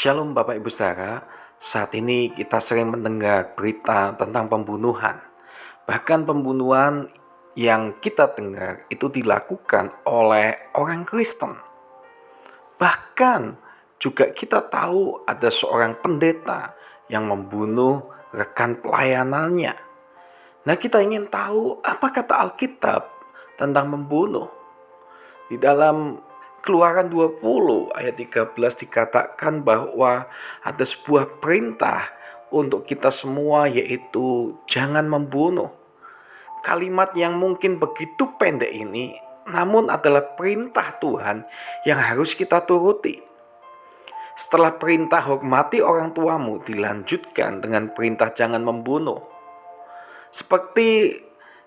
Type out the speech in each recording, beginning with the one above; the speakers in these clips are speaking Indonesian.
Shalom Bapak Ibu Saudara, saat ini kita sering mendengar berita tentang pembunuhan. Bahkan pembunuhan yang kita dengar itu dilakukan oleh orang Kristen. Bahkan juga kita tahu ada seorang pendeta yang membunuh rekan pelayanannya. Nah, kita ingin tahu apa kata Alkitab tentang membunuh. Di dalam Keluaran 20 ayat 13 dikatakan bahwa ada sebuah perintah untuk kita semua, yaitu jangan membunuh. Kalimat yang mungkin begitu pendek ini namun adalah perintah Tuhan yang harus kita turuti. Setelah perintah hormati orang tuamu dilanjutkan dengan perintah jangan membunuh. Seperti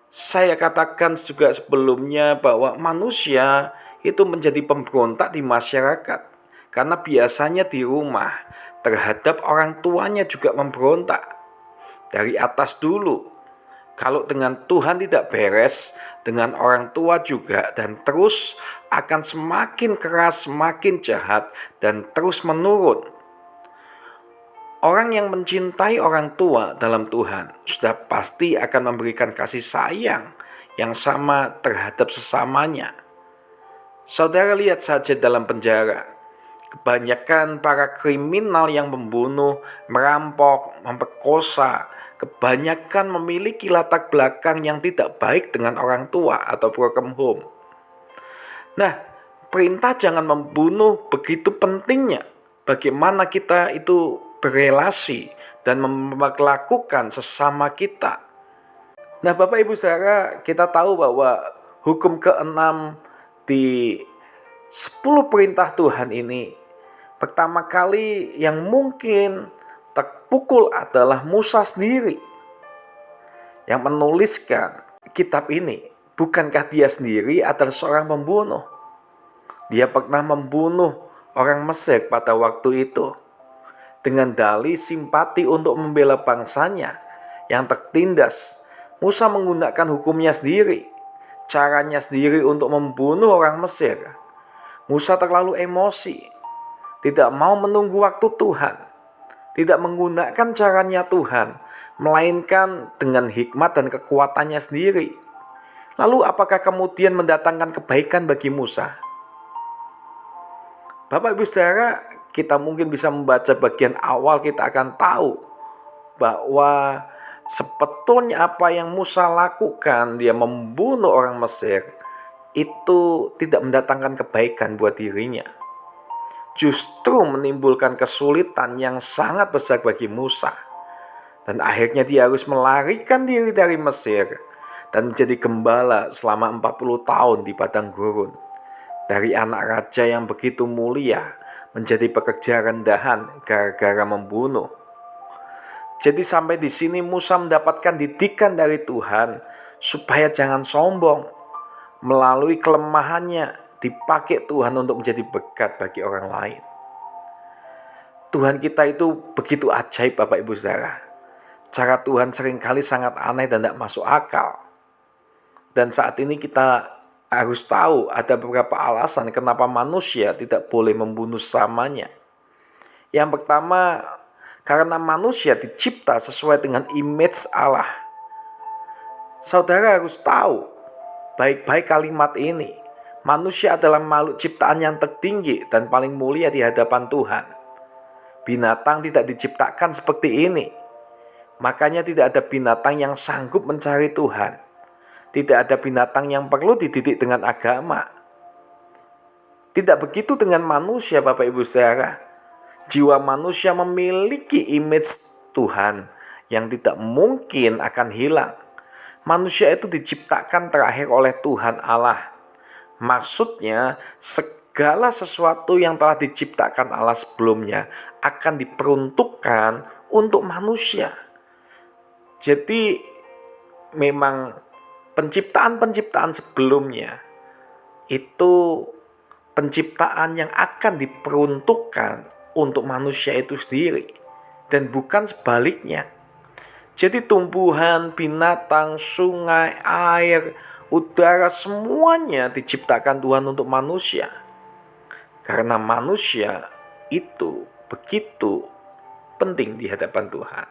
saya katakan juga sebelumnya bahwa manusia itu menjadi pemberontak di masyarakat karena biasanya di rumah terhadap orang tuanya juga memberontak dari atas dulu. Kalau dengan Tuhan tidak beres, dengan orang tua juga, dan terus akan semakin keras, semakin jahat, dan terus menurun. Orang yang mencintai orang tua dalam Tuhan sudah pasti akan memberikan kasih sayang yang sama terhadap sesamanya. Saudara lihat saja dalam penjara, kebanyakan para kriminal yang membunuh, merampok, memperkosa, kebanyakan memiliki latar belakang yang tidak baik dengan orang tua atau broken home. Nah, perintah jangan membunuh begitu pentingnya. Bagaimana kita itu berelasi dan memperlakukan sesama kita. Nah, Bapak Ibu Saudara, kita tahu bahwa hukum keenam di 10 perintah Tuhan ini, pertama kali yang mungkin terpukul adalah Musa sendiri yang menuliskan kitab ini. Bukankah dia sendiri adalah seorang pembunuh? Dia pernah membunuh orang Mesir pada waktu itu dengan dalih simpati untuk membela bangsanya yang tertindas. Musa menggunakan hukumnya sendiri, caranya sendiri untuk membunuh orang Mesir. Musa terlalu emosi, tidak mau menunggu waktu Tuhan, tidak menggunakan caranya Tuhan, melainkan dengan hikmat dan kekuatannya sendiri. Lalu apakah kemudian mendatangkan kebaikan bagi Musa? Bapak Ibu Saudara, kita mungkin bisa membaca bagian awal, kita akan tahu bahwa sebetulnya apa yang Musa lakukan, dia membunuh orang Mesir, itu tidak mendatangkan kebaikan buat dirinya. Justru menimbulkan kesulitan yang sangat besar bagi Musa. Dan akhirnya dia harus melarikan diri dari Mesir dan menjadi gembala selama 40 tahun di padang gurun. Dari anak raja yang begitu mulia menjadi pekerja rendahan gara-gara membunuh. Jadi sampai di sini Musa mendapatkan didikan dari Tuhan supaya jangan sombong. Melalui kelemahannya dipakai Tuhan untuk menjadi berkat bagi orang lain. Tuhan kita itu begitu ajaib Bapak Ibu Saudara. Cara Tuhan seringkali sangat aneh dan tidak masuk akal. Dan saat ini kita harus tahu ada beberapa alasan kenapa manusia tidak boleh membunuh sesamanya. Yang pertama, karena manusia dicipta sesuai dengan image Allah. Saudara harus tahu baik-baik kalimat ini. Manusia adalah makhluk ciptaan yang tertinggi dan paling mulia di hadapan Tuhan. Binatang tidak diciptakan seperti ini. Makanya tidak ada binatang yang sanggup mencari Tuhan. Tidak ada binatang yang perlu dididik dengan agama. Tidak begitu dengan manusia Bapak Ibu Saudara. Jiwa manusia memiliki image Tuhan yang tidak mungkin akan hilang. Manusia itu diciptakan terakhir oleh Tuhan Allah. Maksudnya segala sesuatu yang telah diciptakan Allah sebelumnya akan diperuntukkan untuk manusia. Jadi memang penciptaan-penciptaan sebelumnya itu penciptaan yang akan diperuntukkan untuk manusia itu sendiri dan bukan sebaliknya. Jadi tumbuhan, binatang, sungai, air, udara, semuanya diciptakan Tuhan untuk manusia. Karena manusia itu begitu penting di hadapan Tuhan.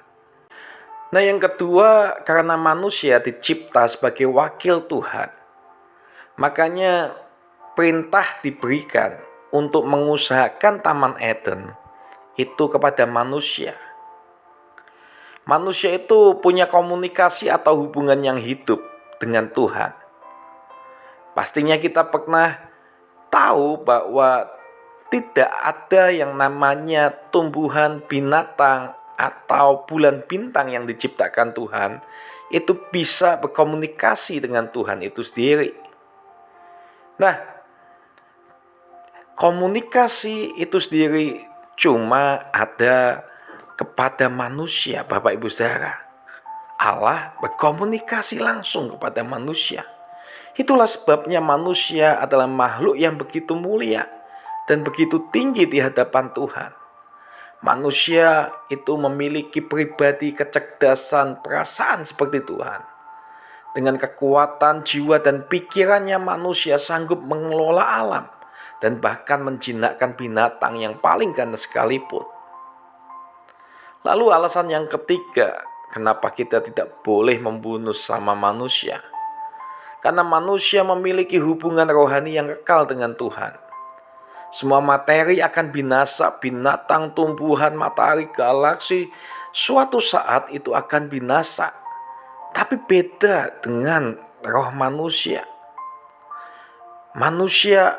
Nah, yang kedua, karena manusia dicipta sebagai wakil Tuhan, makanya perintah diberikan untuk mengusahakan Taman Eden itu kepada manusia. Manusia itu punya komunikasi atau hubungan yang hidup dengan Tuhan. Pastinya kita pernah tahu bahwa tidak ada yang namanya tumbuhan, binatang, atau bulan bintang yang diciptakan Tuhan itu bisa berkomunikasi dengan Tuhan itu sendiri. Nah, komunikasi itu sendiri cuma ada kepada manusia, Bapak Ibu Saudara. Allah berkomunikasi langsung kepada manusia. Itulah sebabnya manusia adalah makhluk yang begitu mulia dan begitu tinggi di hadapan Tuhan. Manusia itu memiliki pribadi, kecerdasan, perasaan seperti Tuhan. Dengan kekuatan jiwa dan pikirannya, manusia sanggup mengelola alam dan bahkan menjinakkan binatang yang paling ganas sekalipun. Lalu alasan yang ketiga, kenapa kita tidak boleh membunuh sama manusia? Karena manusia memiliki hubungan rohani yang kekal dengan Tuhan. Semua materi akan binasa, binatang, tumbuhan, matahari, galaksi, suatu saat itu akan binasa. Tapi beda dengan roh manusia. Manusia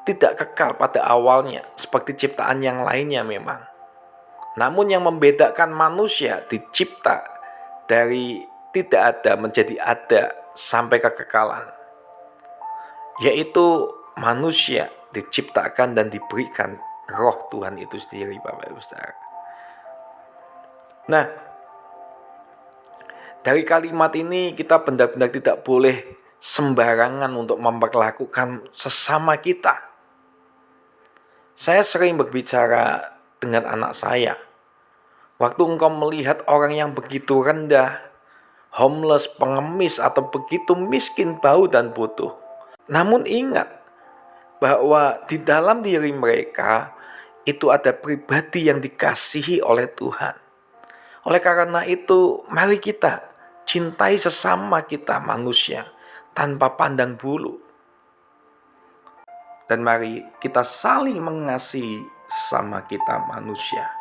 tidak kekal pada awalnya, seperti ciptaan yang lainnya memang. Namun yang membedakan manusia dicipta dari tidak ada menjadi ada sampai kekekalan, yaitu manusia diciptakan dan diberikan roh Tuhan itu sendiri, Bapak Ibu Saudara. Nah, dari kalimat ini kita benar-benar tidak boleh sembarangan untuk memperlakukan sesama kita. Saya sering berbicara dengan anak saya. Waktu engkau melihat orang yang begitu rendah, homeless, pengemis, atau begitu miskin, bau, dan butuh. Namun ingat, bahwa di dalam diri mereka itu ada pribadi yang dikasihi oleh Tuhan. Oleh karena itu, mari kita cintai sesama kita manusia tanpa pandang bulu. Dan mari kita saling mengasihi sesama kita manusia.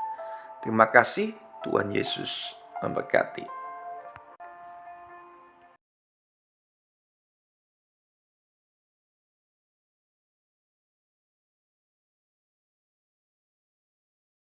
Terima kasih, Tuhan Yesus memberkati.